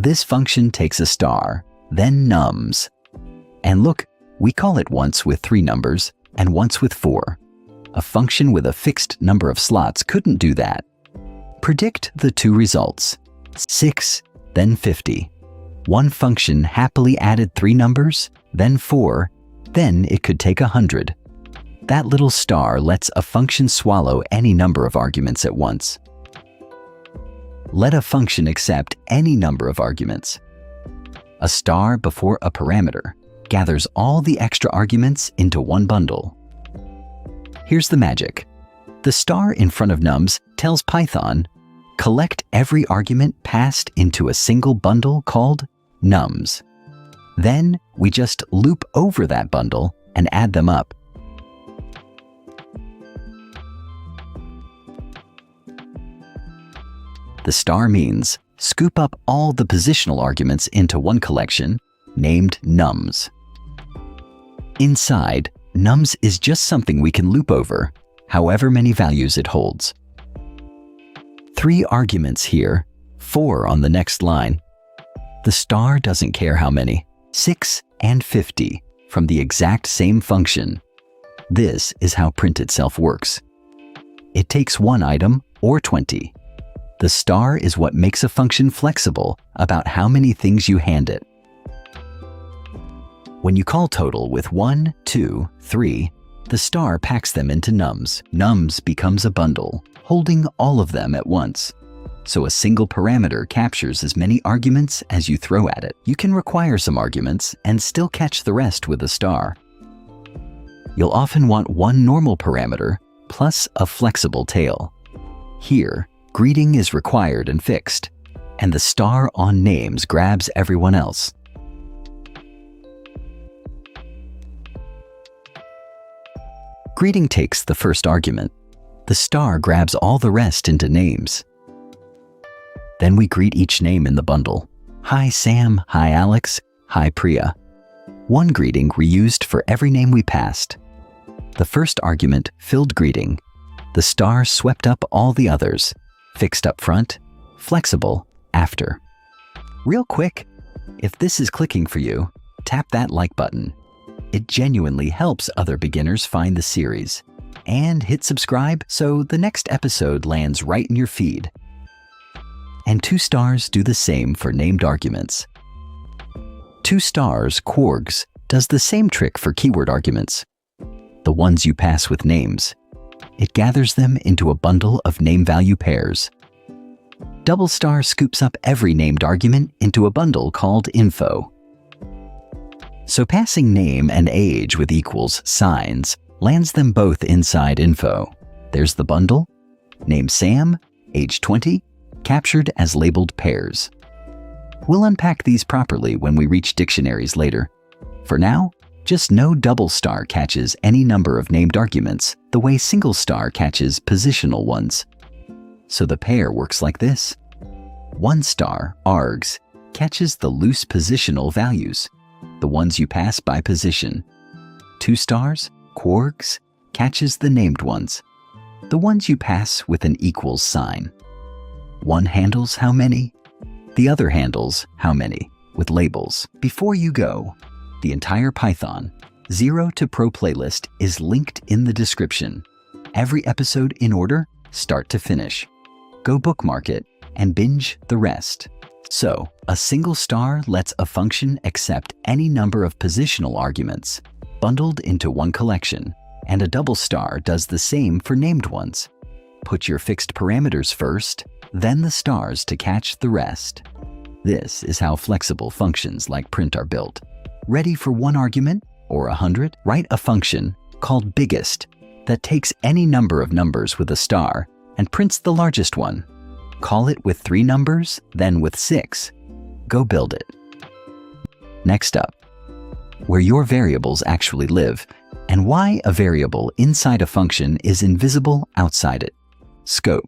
This function takes a star, then nums. And look, we call it once with 3 numbers and once with 4. A function with a fixed number of slots couldn't do that. Predict the 2 results, 6, then 50. One function happily added 3 numbers, then 4, then it could take 100. That little star lets a function swallow any number of arguments at once. Let a function accept any number of arguments. A star before a parameter gathers all the extra arguments into one bundle. Here's the magic. The star in front of nums tells Python, collect every argument passed into a single bundle called nums. Then we just loop over that bundle and add them up. The star means scoop up all the positional arguments into one collection named nums. Inside, nums is just something we can loop over, however many values it holds. 3 arguments here, 4 on the next line. The star doesn't care how many, 6 and 50 from the exact same function. This is how print itself works. It takes 1 item or 20. The star is what makes a function flexible about how many things you hand it. When you call total with 1, 2, 3, the star packs them into nums. Nums becomes a bundle, holding all of them at once. So a single parameter captures as many arguments as you throw at it. You can require some arguments and still catch the rest with a star. You'll often want 1 normal parameter plus a flexible tail. Here, greeting is required and fixed, and the star on names grabs everyone else. Greeting takes the first argument. The star grabs all the rest into names. Then we greet each name in the bundle. Hi Sam, hi Alex, hi Priya. 1 greeting reused for every name we passed. The first argument filled greeting. The star swept up all the others, fixed up front, flexible after. Real quick, if this is clicking for you, tap that like button. It genuinely helps other beginners find the series. And hit subscribe so the next episode lands right in your feed. And 2 stars do the same for named arguments. 2 stars, kwargs, does the same trick for keyword arguments, the ones you pass with names. It gathers them into a bundle of name-value pairs. Double star scoops up every named argument into a bundle called info. So passing name and age with equals signs lands them both inside info. There's the bundle, name Sam, age 20, captured as labeled pairs. We'll unpack these properly when we reach dictionaries later. For now, just know double star catches any number of named arguments the way single star catches positional ones. So the pair works like this. 1 star, args, catches the loose positional values, the ones you pass by position. 2 stars, kwargs, catches the named ones, the ones you pass with an equals sign. One handles how many, the other handles how many with labels. Before you go, the entire Python 0 to Pro playlist is linked in the description. Every episode in order, start to finish. Go bookmark it and binge the rest. So, a single star lets a function accept any number of positional arguments, bundled into one collection, and a double star does the same for named ones. Put your fixed parameters first, then the stars to catch the rest. This is how flexible functions like print are built. Ready for 1 argument or 100? Write a function called biggest that takes any number of numbers with a star and prints the largest one. Call it with 3 numbers, then with 6. Go build it. Next up, where your variables actually live and why a variable inside a function is invisible outside it. Scope.